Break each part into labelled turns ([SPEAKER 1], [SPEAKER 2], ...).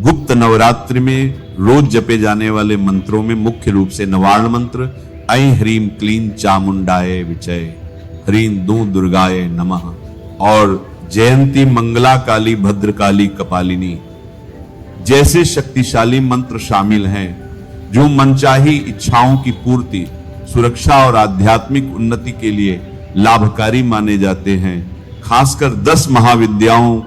[SPEAKER 1] गुप्त नवरात्रि में रोज जपे जाने वाले मंत्रों में मुख्य रूप से नवार्ण मंत्र ऐं ह्रीं क्लीं चामुंडाय विचय, ह्रीं दूं दुर्गाय नमः और जयंती मंगला काली भद्रकाली कपालिनी जैसे शक्तिशाली मंत्र शामिल हैं, जो मनचाही इच्छाओं की पूर्ति, सुरक्षा और आध्यात्मिक उन्नति के लिए लाभकारी माने जाते हैं। खासकर 10 महाविद्याओं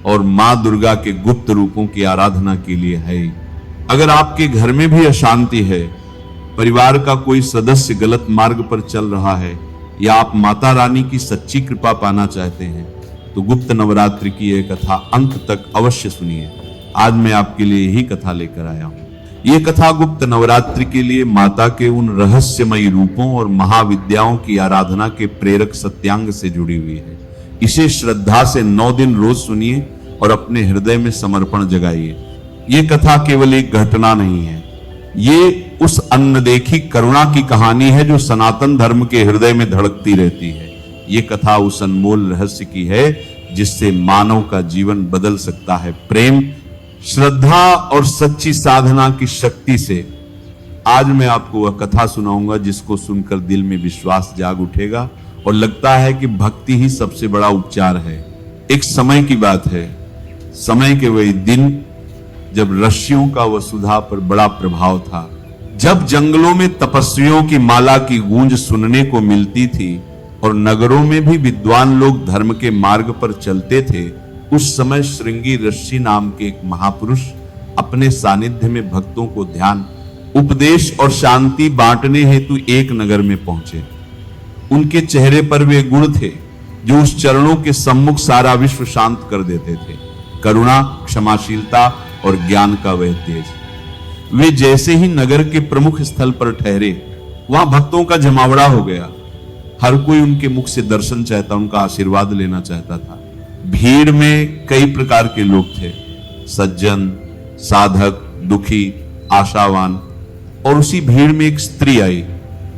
[SPEAKER 1] और मां दुर्गा के गुप्त रूपों की आराधना के लिए है। अगर आपके घर में भी अशांति है, परिवार का कोई सदस्य गलत मार्ग पर चल रहा है या आप माता रानी की सच्ची कृपा पाना चाहते हैं, तो गुप्त नवरात्रि की यह कथा अंत तक अवश्य सुनिए। आज मैं आपके लिए यही कथा लेकर आया हूं। यह कथा गुप्त नवरात्रि के लिए माता के उन रहस्यमयी रूपों और महाविद्याओं की आराधना के प्रेरक सत्यांग से जुड़ी हुई है। इसे श्रद्धा से 9 दिन रोज सुनिए और अपने हृदय में समर्पण जगाइए। ये कथा केवल एक घटना नहीं है, ये उस अनदेखी करुणा की कहानी है जो सनातन धर्म के हृदय में धड़कती रहती है। ये कथा उस अनमोल रहस्य की है जिससे मानव का जीवन बदल सकता है। प्रेम, श्रद्धा और सच्ची साधना की शक्ति से आज मैं आपको वह कथा सुनाऊंगा जिसको सुनकर दिल में विश्वास जाग उठेगा और लगता है कि भक्ति ही सबसे बड़ा उपचार है। एक समय की बात है, समय के वही दिन जब ऋषियों का वसुधा पर बड़ा प्रभाव था। जब जंगलों में तपस्वियों की माला की गूंज सुनने को मिलती थी और नगरों में भी विद्वान लोग धर्म के मार्ग पर चलते थे, उस समय श्रृंगी ऋषि नाम के एक महापुरुष अपने सानिध्य में भक्तों को ध्यान, उपदेश और शांति बांटने हेतु एक नगर में पहुंचे। उनके चेहरे पर वे गुण थे जो उस चरणों के सम्मुख सारा विश्व शांत कर देते थे। करुणा, क्षमाशीलता और ज्ञान का वह तेज। वे जैसे ही नगर के प्रमुख स्थल पर ठहरे, वहां भक्तों का जमावड़ा हो गया। हर कोई उनके मुख से दर्शन चाहता, उनका आशीर्वाद लेना चाहता था। भीड़ में कई प्रकार के लोग थे, सज्जन, साधक, दुखी, आशावान। और उसी भीड़ में एक स्त्री आई।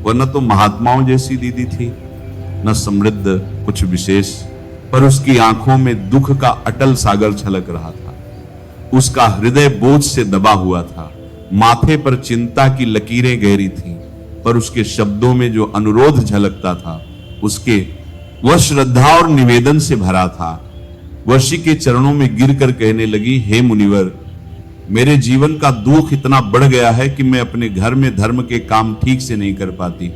[SPEAKER 1] वह न तो महात्माओं जैसी दीदी थी, न समृद्ध कुछ विशेष, पर उसकी आंखों में दुख का अटल सागर छलक रहा था। उसका हृदय बोझ से दबा हुआ था। माथे पर चिंता की लकीरें गहरी थीं, पर उसके शब्दों में जो अनुरोध झलकता था, वह श्रद्धा और निवेदन से भरा था। ऋषि के चरणों में गिरकर कहने लगी, हे मुनिवर, मेरे जीवन का दुख इतना बढ़ गया है कि मैं अपने घर में धर्म के काम ठीक से नहीं कर पाती।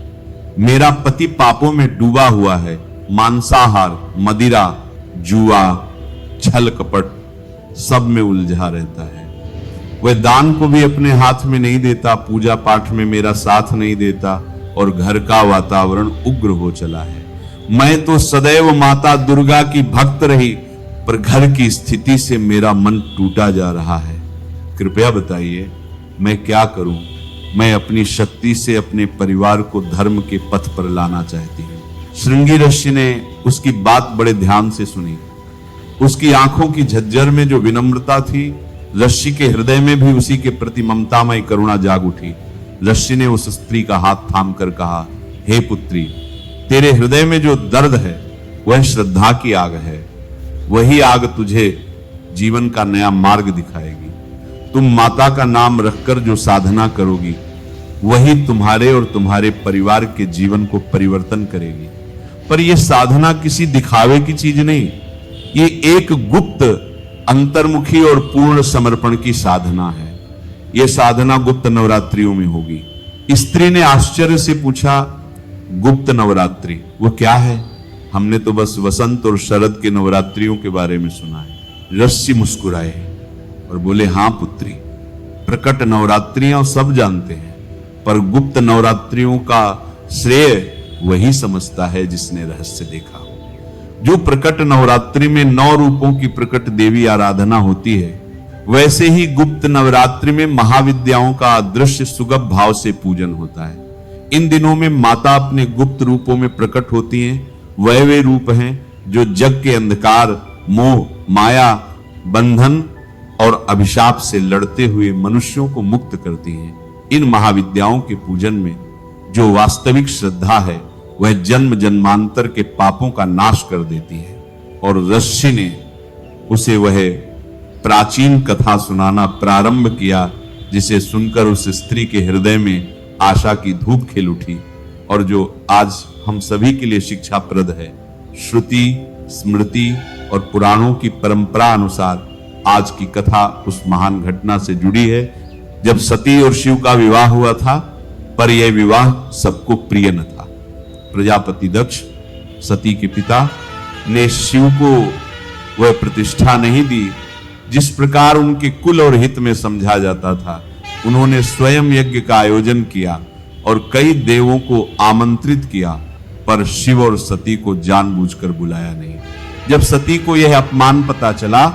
[SPEAKER 1] मेरा पति पापों में डूबा हुआ है। मांसाहार, मदिरा, जुआ, छल कपट सब में उलझा रहता है। वह दान को भी अपने हाथ में नहीं देता, पूजा पाठ में मेरा साथ नहीं देता और घर का वातावरण उग्र हो चला है। मैं तो सदैव माता दुर्गा की भक्त रही, पर घर की स्थिति से मेरा मन टूटा जा रहा है। कृपया बताइए मैं क्या करूं? मैं अपनी शक्ति से अपने परिवार को धर्म के पथ पर लाना चाहती हूं। श्रृंगी ऋषि ने उसकी बात बड़े ध्यान से सुनी। उसकी आंखों की झज्जर में जो विनम्रता थी, ऋषि के हृदय में भी उसी के प्रति ममतामय करुणा जाग उठी। ऋषि ने उस स्त्री का हाथ थामकर कहा, हे पुत्री, तेरे हृदय में जो दर्द है वह श्रद्धा की आग है। वही आग तुझे जीवन का नया मार्ग दिखाएगी। तुम माता का नाम रखकर जो साधना करोगी, वही तुम्हारे और तुम्हारे परिवार के जीवन को परिवर्तन करेगी। पर यह साधना किसी दिखावे की चीज नहीं, ये एक गुप्त, अंतर्मुखी और पूर्ण समर्पण की साधना है। यह साधना गुप्त नवरात्रियों में होगी। स्त्री ने आश्चर्य से पूछा, गुप्त नवरात्रि वो क्या है? हमने तो बस वसंत और शरद के नवरात्रियों के बारे में सुना है। ऋषि मुस्कुराए और बोले, हां पुत्री, प्रकट नवरात्रियां सब जानते हैं, पर गुप्त नवरात्रियों का श्रेय वही समझता है जिसने रहस्य देखा हो। जो प्रकट नवरात्रि में 9 रूपों की प्रकट देवी आराधना होती है, वैसे ही गुप्त नवरात्रि में महाविद्याओं का अदृश्य सुगम भाव से पूजन होता है। इन दिनों में माता अपने गुप्त रूपों में प्रकट होती हैं। वह वे रूप हैं जो जग के अंधकार, मोह, माया, बंधन और अभिशाप से लड़ते हुए मनुष्यों को मुक्त करती हैं। इन महाविद्याओं के पूजन में जो वास्तविक श्रद्धा है, वह जन्म जन्मांतर के पापों का नाश कर देती है और ऋषि ने उसे वह प्राचीन कथा सुनाना प्रारंभ किया, जिसे सुनकर उस स्त्री के हृदय में आशा की धूप खिल उठी और जो आज हम सभी के लिए शिक्षाप्रद है। श्रुति, स्मृति और पुराणों की परंपरा अनुसार आज की कथा उस महान घटना से जुड़ी है जब सती और शिव का विवाह हुआ था, पर यह विवाह सबको प्रिय न था। प्रजापति दक्ष, सती के पिता, ने शिव को वह प्रतिष्ठा नहीं दी जिस प्रकार उनके कुल और हित में समझा जाता था। उन्होंने स्वयं यज्ञ का आयोजन किया और कई देवों को आमंत्रित किया, पर शिव और सती को जानबूझकर बुलाया नहीं। जब सती को यह अपमान पता चला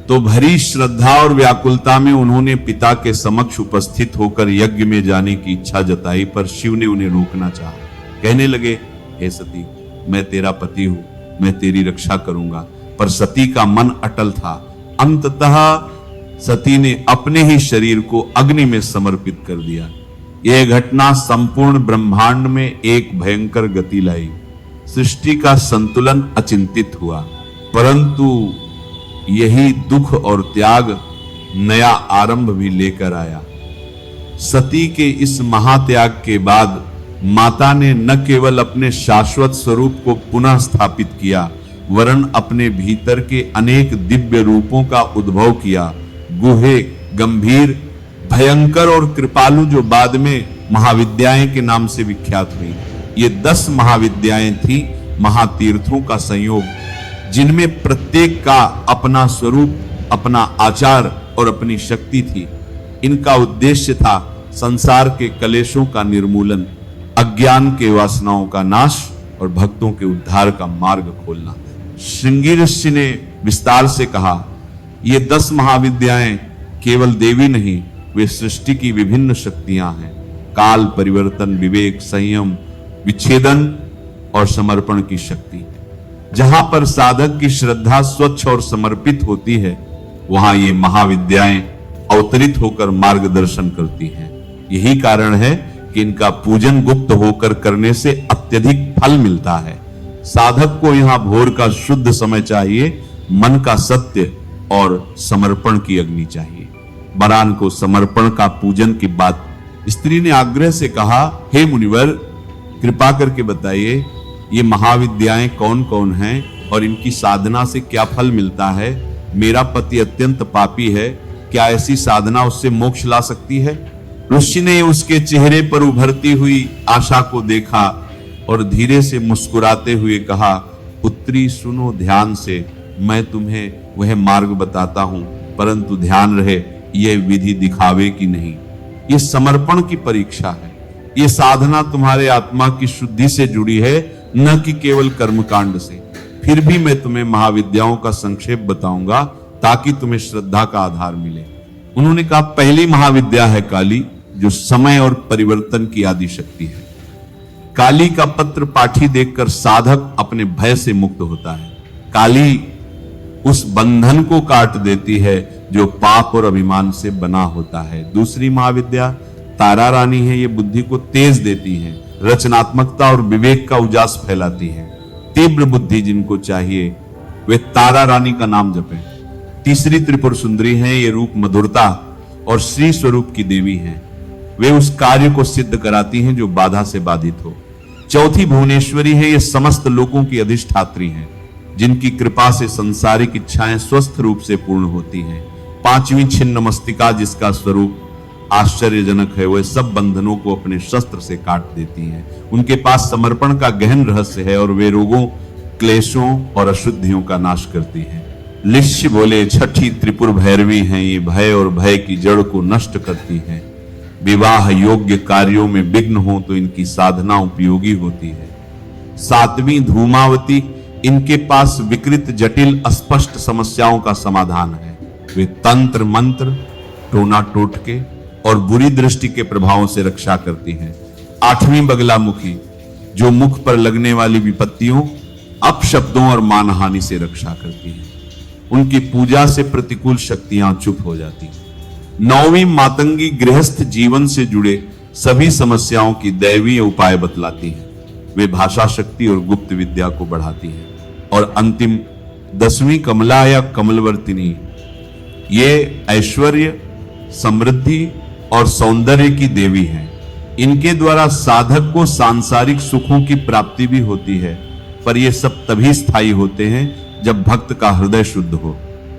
[SPEAKER 1] तो भरी श्रद्धा और व्याकुलता में उन्होंने पिता के समक्ष उपस्थित होकर यज्ञ में जाने की इच्छा जताई, पर शिव ने उन्हें रोकना चाहा। कहने लगे, हे सती, मैं तेरा पति हूं, मैं तेरी रक्षा करूंगा। पर सती का मन अटल था। अंततः सती ने अपने ही शरीर को अग्नि में समर्पित कर दिया। यह घटना संपूर्ण ब्रह्मांड में एक भयंकर गति लाई। सृष्टि का संतुलन अचिंतित हुआ, परंतु यही दुख और त्याग नया आरंभ भी लेकर आया। सती के इस महात्याग के बाद माता ने न केवल अपने शाश्वत स्वरूप को पुनः स्थापित किया, वरन अपने भीतर के अनेक दिव्य रूपों का उद्भव किया। गुहे, गंभीर, भयंकर और कृपालु, जो बाद में महाविद्याएं के नाम से विख्यात हुई। ये 10 महाविद्याएं थी, महातीर्थों का संयोग, जिनमें प्रत्येक का अपना स्वरूप, अपना आचार और अपनी शक्ति थी। इनका उद्देश्य था संसार के कलेशों का निर्मूलन, अज्ञान के वासनाओं का नाश और भक्तों के उद्धार का मार्ग खोलना। श्रृंगी ऋषि ने विस्तार से कहा, ये 10 महाविद्याएं केवल देवी नहीं, वे सृष्टि की विभिन्न शक्तियां हैं। काल परिवर्तन, विवेक, संयम, विच्छेदन और समर्पण की शक्ति। जहां पर साधक की श्रद्धा स्वच्छ और समर्पित होती है, वहां ये महाविद्याएं अवतरित होकर मार्गदर्शन करती हैं। यही कारण है कि इनका पूजन गुप्त होकर करने से अत्यधिक फल मिलता है। साधक को यहां भोर का शुद्ध समय चाहिए, मन का सत्य और समर्पण की अग्नि चाहिए। बरान को समर्पण का पूजन की बात स्त्री ने आग्रह से कहा, हे मुनिवर, कृपा करके बताइए ये महाविद्याएं कौन कौन हैं और इनकी साधना से क्या फल मिलता है। मेरा पति अत्यंत पापी है, क्या ऐसी साधना उससे मोक्ष ला सकती है? ऋषि ने उसके चेहरे पर उभरती हुई आशा को देखा और धीरे से मुस्कुराते हुए कहा, पुत्री सुनो ध्यान से, मैं तुम्हें वह मार्ग बताता हूं, परंतु ध्यान रहे यह विधि दिखावे की नहीं, ये समर्पण की परीक्षा है। ये साधना तुम्हारे आत्मा की शुद्धि से जुड़ी है, न कि केवल कर्मकांड से। फिर भी मैं तुम्हें महाविद्याओं का संक्षेप बताऊंगा ताकि तुम्हें श्रद्धा का आधार मिले। उन्होंने कहा, पहली महाविद्या है काली, जो समय और परिवर्तन की आदि शक्ति है। काली का पत्र पाठी देखकर साधक अपने भय से मुक्त होता है। काली उस बंधन को काट देती है जो पाप और अभिमान से बना होता है। दूसरी महाविद्या तारा रानी है, ये बुद्धि को तेज देती है, रचनात्मकता और विवेक का उजास फैलाती है। तीव्र बुद्धि जिनको चाहिए वे तारा रानी का नाम जपें। तीसरी त्रिपुर सुंदरी है, ये रूप मधुरता और श्री स्वरूप की देवी हैं। वे उस कार्य को सिद्ध कराती हैं जो बाधा से बाधित हो। चौथी भुवनेश्वरी है, ये समस्त लोगों की अधिष्ठात्री हैं, जिनकी कृपा से संसारिक इच्छाएं स्वस्थ रूप से पूर्ण होती हैं। पांचवी छिन्न मस्तिका, जिसका स्वरूप आश्चर्यजनक है, वह सब बंधनों को अपने शस्त्र से काट देती हैं। उनके पास समर्पण का गहन रहस्य है और वे रोगों, क्लेशों और अशुद्धियों का नाश करती हैं। लिश्य बोले, छठी त्रिपुर भैरवी हैं, ये भय और भय की जड़ को नष्ट करती हैं। विवाह योग्य कार्यों में विघ्न हो तो इनकी साधना उपयोगी होती है। सातवीं धूमावती, इनके पास विकृत, जटिल, अस्पष्ट समस्याओं का समाधान है। वे तंत्र मंत्र, टोना टोटके और बुरी दृष्टि के प्रभावों से रक्षा करती हैं। आठवीं बगलामुखी, जो मुख पर लगने वाली विपत्तियों, अपशब्दों और मानहानि से रक्षा करती है। उनकी पूजा से प्रतिकूल शक्तियां चुप हो जाती हैं। नौवीं मातंगी, गृहस्थ जीवन से जुड़े सभी समस्याओं की दैवीय उपाय बतलाती है। वे भाषा शक्ति और गुप्त विद्या को बढ़ाती है। और अंतिम 10वीं कमला या कमलवर्तिनी, ये ऐश्वर्य, समृद्धि और सौंदर्य की देवी हैं। इनके द्वारा साधक को सांसारिक सुखों की प्राप्ति भी होती है, पर ये सब तभी स्थायी होते हैं जब भक्त का हृदय शुद्ध हो।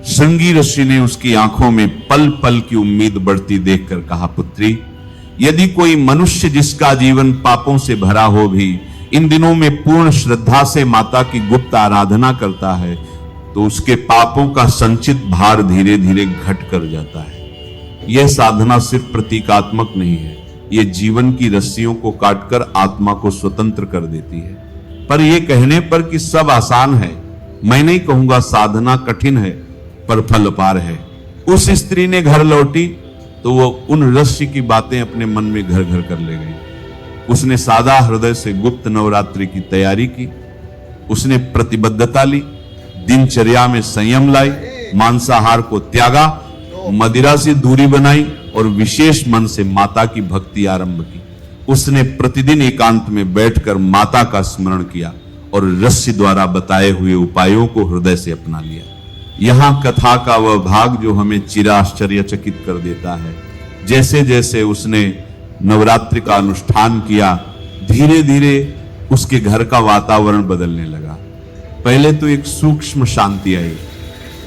[SPEAKER 1] श्रृंगी ऋषि ने उसकी आंखों में पल पल की उम्मीद बढ़ती देखकर कहा, पुत्री, यदि कोई मनुष्य जिसका जीवन पापों से भरा हो भी इन दिनों में पूर्ण श्रद्धा से माता की गुप्त आराधना करता है, तो उसके पापों का संचित भार धीरे धीरे घट कर जाता है। यह साधना सिर्फ प्रतीकात्मक नहीं है, यह जीवन की रस्सियों को काटकर आत्मा को स्वतंत्र कर देती है। पर यह कहने पर कि सब आसान है, मैं नहीं कहूंगा साधना कठिन है, पर फल अपार है। उस स्त्री ने घर लौटी तो वो उन रस्सी की बातें अपने मन में घर घर कर ले गई। उसने सादा हृदय से गुप्त नवरात्रि की तैयारी की। उसने प्रतिबद्धता ली, दिनचर्या में संयम लाई, मांसाहार को त्यागा, मदिरा से दूरी बनाई और विशेष मन से माता की भक्ति आरंभ की। उसने प्रतिदिन एकांत में बैठकर माता का स्मरण किया और रस्सी द्वारा बताए हुए उपायों को हृदय से अपना लिया। यहां कथा का वह भाग जो हमें चिराश्चर्यचकित कर देता है। जैसे जैसे उसने नवरात्रि का अनुष्ठान किया, धीरे धीरे उसके घर का वातावरण बदलने लगा। पहले तो एक सूक्ष्म शांति आई।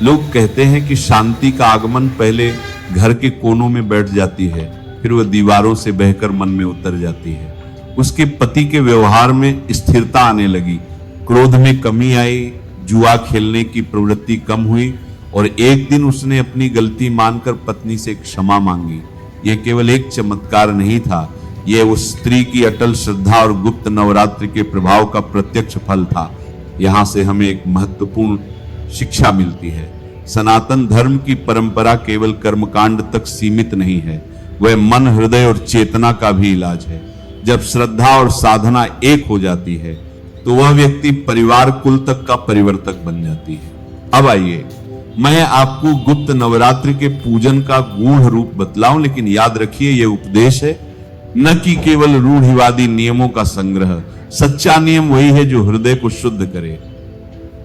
[SPEAKER 1] लोग कहते हैं कि शांति का आगमन पहले घर के कोनों में बैठ जाती है, फिर वह दीवारों से बहकर मन में उतर जाती है। उसके पति के व्यवहार में स्थिरता आने लगी, क्रोध में कमी आई, जुआ खेलने की प्रवृत्ति कम हुई और एक दिन उसने अपनी गलती मानकर पत्नी से क्षमा मांगी। यह केवल एक चमत्कार नहीं था, यह उस स्त्री की अटल श्रद्धा और गुप्त नवरात्रि के प्रभाव का प्रत्यक्ष फल था। यहां से हमें एक महत्वपूर्ण शिक्षा मिलती है। सनातन धर्म की परंपरा केवल कर्मकांड तक सीमित नहीं है, वह मन, हृदय और चेतना का भी इलाज है। जब श्रद्धा और साधना एक हो जाती है तो वह व्यक्ति परिवार, कुल तक का परिवर्तक बन जाती है। अब आइए मैं आपको गुप्त नवरात्रि के पूजन का गूढ़ रूप बतलाऊं, लेकिन याद रखिए यह उपदेश है, न कि केवल रूढ़िवादी नियमों का संग्रह। सच्चा नियम वही है जो हृदय को शुद्ध करे।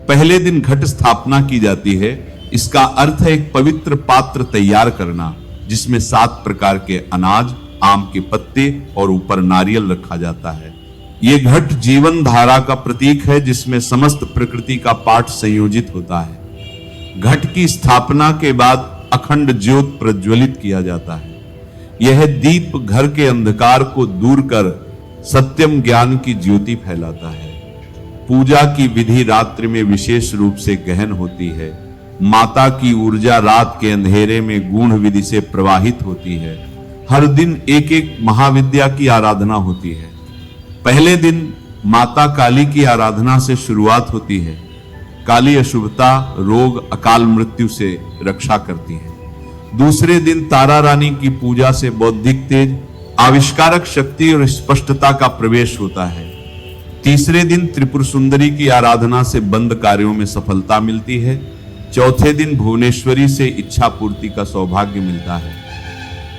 [SPEAKER 1] पहले दिन घट स्थापना की जाती है। इसका अर्थ है एक पवित्र पात्र तैयार करना जिसमें 7 प्रकार के अनाज, आम के पत्ते और ऊपर नारियल रखा जाता है। यह घट जीवन धारा का प्रतीक है जिसमें समस्त प्रकृति का पाठ संयोजित होता है। घट की स्थापना के बाद अखंड ज्योत प्रज्वलित किया जाता है। यह दीप घर के अंधकार को दूर कर सत्यम ज्ञान की ज्योति फैलाता है। पूजा की विधि रात्रि में विशेष रूप से गहन होती है। माता की ऊर्जा रात के अंधेरे में गूढ़ विधि से प्रवाहित होती है। हर दिन एक एक महाविद्या की आराधना होती है। पहले दिन माता काली की आराधना से शुरुआत होती है। काली अशुभता, रोग, अकाल मृत्यु से रक्षा करती है। दूसरे दिन तारा रानी की पूजा से बौद्धिक तेज, आविष्कारक शक्ति और स्पष्टता का प्रवेश होता है। तीसरे दिन त्रिपुर सुंदरी की आराधना से बंद कार्यों में सफलता मिलती है। चौथे दिन भुवनेश्वरी से इच्छा पूर्ति का सौभाग्य मिलता है।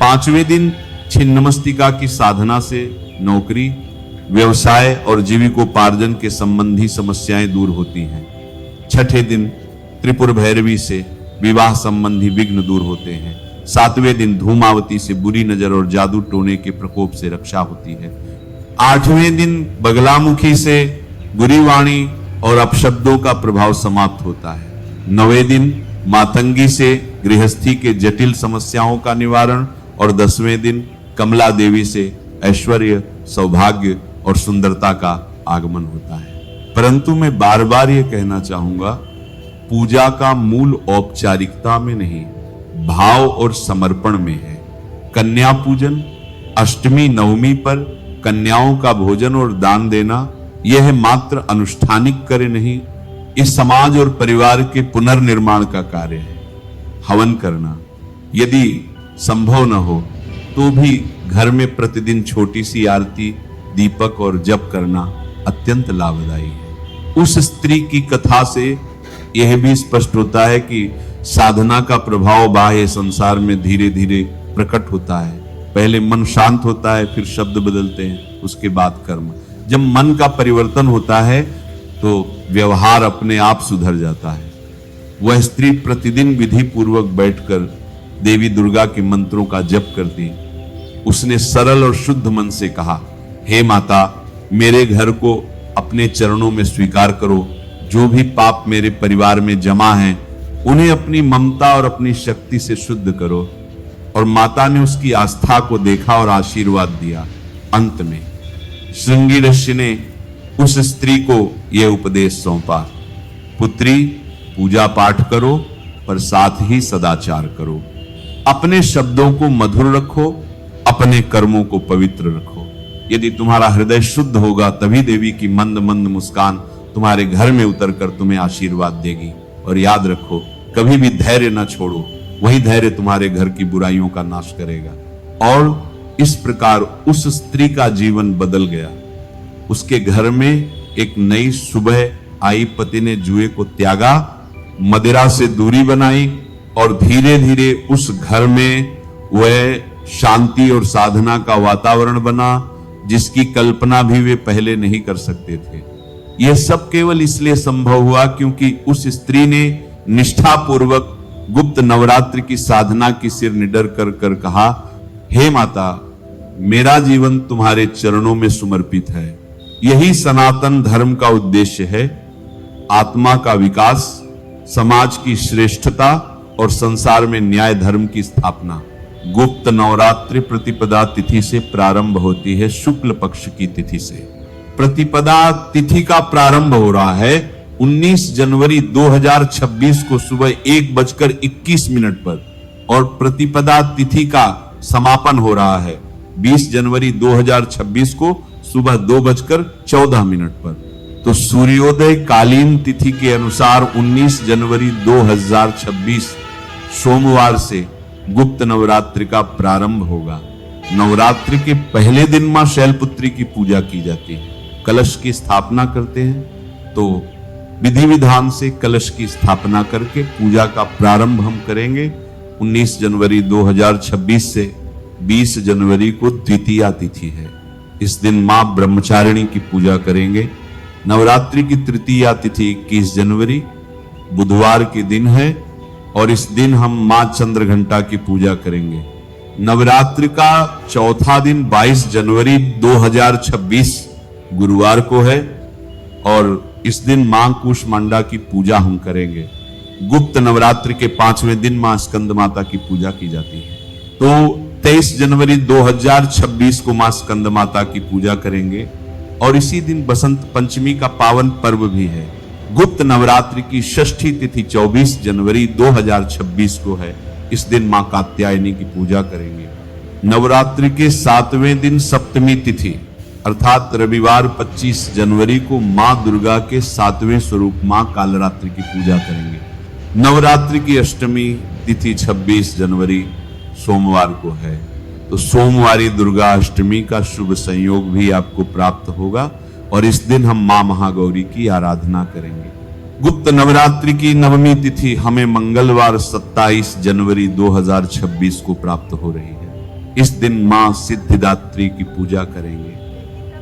[SPEAKER 1] पांचवें दिन छिन्नमस्तिका की साधना से नौकरी, व्यवसाय और जीविकोपार्जन के संबंधी समस्याएं दूर होती हैं। छठे दिन त्रिपुर भैरवी से विवाह संबंधी विघ्न दूर होते हैं। सातवें दिन धूमावती से बुरी नजर और जादू टोने के प्रकोप से रक्षा होती है। आठवें दिन बगलामुखी से बुरी वाणी और अपशब्दों का प्रभाव समाप्त होता है। नवें दिन मातंगी से गृहस्थी के जटिल समस्याओं का निवारण और 10वें दिन कमला देवी से ऐश्वर्य, सौभाग्य और सुंदरता का आगमन होता है। परंतु मैं बार बार यह कहना चाहूंगा, पूजा का मूल औपचारिकता में नहीं, भाव और समर्पण में है। कन्या पूजन, अष्टमी नवमी पर कन्याओं का भोजन और दान देना, यह मात्र अनुष्ठानिक कार्य नहीं, इस समाज और परिवार के पुनर्निर्माण का कार्य है। हवन करना, यदि संभव न हो तो भी घर में प्रतिदिन छोटी सी आरती, दीपक और जप करना अत्यंत लाभदायी है। उस स्त्री की कथा से यह भी स्पष्ट होता है कि साधना का प्रभाव बाह्य संसार में धीरे धीरे प्रकट होता है। पहले मन शांत होता है, फिर शब्द बदलते हैं, उसके बाद कर्म। जब मन का परिवर्तन होता है तो व्यवहार अपने आप सुधर जाता है। वह स्त्री प्रतिदिन विधि पूर्वक बैठकर देवी दुर्गा के मंत्रों का जप करती। उसने सरल और शुद्ध मन से कहा, हे माता, मेरे घर को अपने चरणों में स्वीकार करो। जो भी पाप मेरे परिवार में जमा हैं, उन्हें अपनी ममता और अपनी शक्ति से शुद्ध करो। और माता ने उसकी आस्था को देखा और आशीर्वाद दिया। अंत में श्रृंगी ऋषि ने उस स्त्री को यह उपदेश सौंपा, पुत्री, पूजा पाठ करो पर साथ ही सदाचार करो। अपने शब्दों को मधुर रखो, अपने कर्मों को पवित्र रखो। यदि तुम्हारा हृदय शुद्ध होगा तभी देवी की मंद मंद मुस्कान तुम्हारे घर में उतरकर तुम्हें आशीर्वाद देगी। और याद रखो, कभी भी धैर्य न छोड़ो, वही धैर्य तुम्हारे घर की बुराइयों का नाश करेगा। और इस प्रकार उस स्त्री का जीवन बदल गया। उसके घर में एक नई सुबह आई। पति ने जुए को त्यागा, मदिरा से दूरी बनाई और धीरे धीरे उस घर में वह शांति और साधना का वातावरण बना जिसकी कल्पना भी वे पहले नहीं कर सकते थे। यह सब केवल इसलिए संभव हुआ क्योंकि उस स्त्री ने निष्ठापूर्वक गुप्त नवरात्रि की साधना की सिर निडर कर कर कहा, हे माता, मेरा जीवन तुम्हारे चरणों में समर्पित है। यही सनातन धर्म का उद्देश्य है, आत्मा का विकास, समाज की श्रेष्ठता और संसार में न्याय धर्म की स्थापना। गुप्त नवरात्रि प्रतिपदा तिथि से प्रारंभ होती है, शुक्ल पक्ष की तिथि से। प्रतिपदा तिथि का प्रारंभ हो रहा है 19 जनवरी 2026 को सुबह 1:21 पर और प्रतिपदा तिथि का समापन हो रहा है 20 जनवरी 2026 को सुबह 2:14 पर। तो सूर्योदय कालीन तिथि के अनुसार 19 जनवरी 2026 सोमवार से गुप्त नवरात्रि का प्रारंभ होगा। नवरात्रि के पहले दिन मां शैलपुत्री की पूजा की जाती है, कलश की स्थापना करते हैं। तो विधि विधान से कलश की स्थापना करके पूजा का प्रारंभ हम करेंगे। 19 जनवरी 2026 से 20 जनवरी को द्वितीया तिथि है। इस दिन मां ब्रह्मचारिणी की पूजा करेंगे। नवरात्रि की तृतीया तिथि 21 जनवरी बुधवार के दिन है और इस दिन हम मां चंद्रघंटा की पूजा करेंगे। नवरात्रि का चौथा दिन 22 जनवरी 2026 गुरुवार को है और इस दिन मां कूष्मांडा की पूजा हम करेंगे। गुप्त नवरात्रि के 5वें दिन मां स्कंद माता की पूजा की जाती है। तो 23 जनवरी 2026 को मां स्कंद माता की पूजा करेंगे और इसी दिन बसंत पंचमी का पावन पर्व भी है। गुप्त नवरात्रि की षष्ठी तिथि 24 जनवरी 2026 को है। इस दिन मां कात्यायनी की पूजा करेंगे। नवरात्रि के 7वें दिन सप्तमी तिथि अर्थात रविवार 25 जनवरी को मां दुर्गा के 7वें स्वरूप मां कालरात्रि की पूजा करेंगे। नवरात्रि की अष्टमी तिथि 26 जनवरी सोमवार को है। तो सोमवारी दुर्गा अष्टमी का शुभ संयोग भी आपको प्राप्त होगा और इस दिन हम मां महागौरी की आराधना करेंगे। गुप्त नवरात्रि की नवमी तिथि हमें मंगलवार 27 जनवरी 2026 को प्राप्त हो रही है। इस दिन मां सिद्धिदात्री की पूजा करेंगे।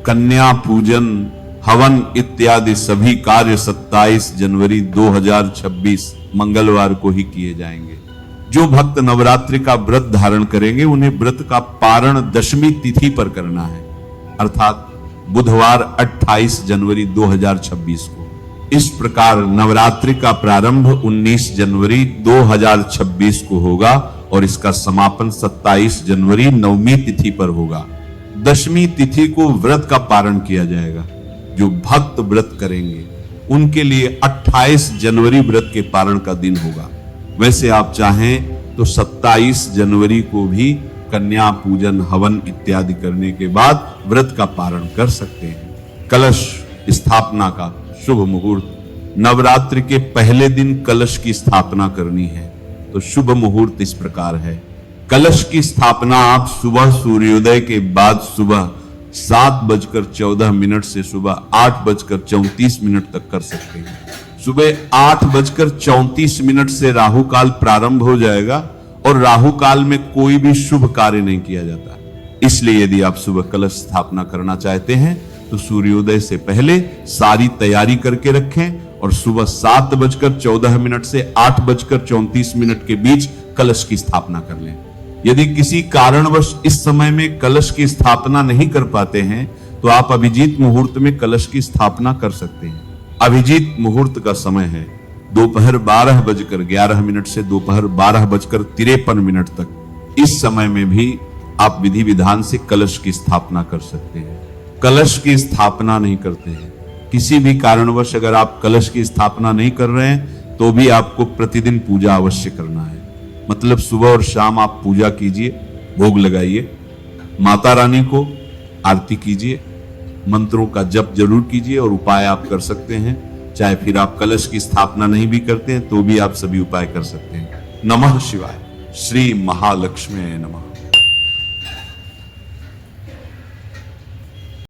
[SPEAKER 1] कन्या पूजन, हवन इत्यादि सभी कार्य 27 जनवरी 2026 मंगलवार को ही किए जाएंगे। जो भक्त नवरात्रि का व्रत धारण करेंगे उन्हें व्रत का पारण दशमी तिथि पर करना है अर्थात बुधवार 28 जनवरी 2026 को। इस प्रकार नवरात्रि का प्रारंभ 19 जनवरी 2026 को होगा और इसका समापन 27 जनवरी नवमी तिथि पर होगा। दशमी तिथि को व्रत का पारण किया जाएगा। जो भक्त व्रत करेंगे उनके लिए 28 जनवरी व्रत के पारण का दिन होगा। वैसे आप चाहें तो 27 जनवरी को भी कन्या पूजन, हवन इत्यादि करने के बाद व्रत का पारण कर सकते हैं। कलश स्थापना का शुभ मुहूर्त, नवरात्रि के पहले दिन कलश की स्थापना करनी है। तो शुभ मुहूर्त इस प्रकार है। कलश की स्थापना आप सुबह सूर्योदय के बाद सुबह 7:14 से सुबह 8:34 तक कर सकते हैं। सुबह 8:34 से राहु काल प्रारंभ हो जाएगा और राहु काल में कोई भी शुभ कार्य नहीं किया जाता। इसलिए यदि आप सुबह कलश स्थापना करना चाहते हैं तो सूर्योदय से पहले सारी तैयारी करके रखें और सुबह 7:14 से 8:34 के बीच कलश की स्थापना कर लें। यदि किसी कारणवश इस समय में कलश की स्थापना नहीं कर पाते हैं तो आप अभिजीत मुहूर्त में कलश की स्थापना कर सकते हैं। अभिजीत मुहूर्त का समय है दोपहर 12:11 से दोपहर 12:53 तक। इस समय में भी आप विधि विधान से कलश की स्थापना कर सकते हैं। कलश की स्थापना नहीं करते हैं, किसी भी कारणवश अगर आप कलश की स्थापना नहीं कर रहे हैं तो भी आपको प्रतिदिन पूजा अवश्य करना है। मतलब सुबह और शाम आप पूजा कीजिए, भोग लगाइए, माता रानी को आरती कीजिए, मंत्रों का जप जरूर कीजिए और उपाय आप कर सकते हैं। चाहे फिर आप कलश की स्थापना नहीं भी करते हैं तो भी आप सभी उपाय कर सकते हैं। नमः शिवाय। श्री महालक्ष्मी नमः।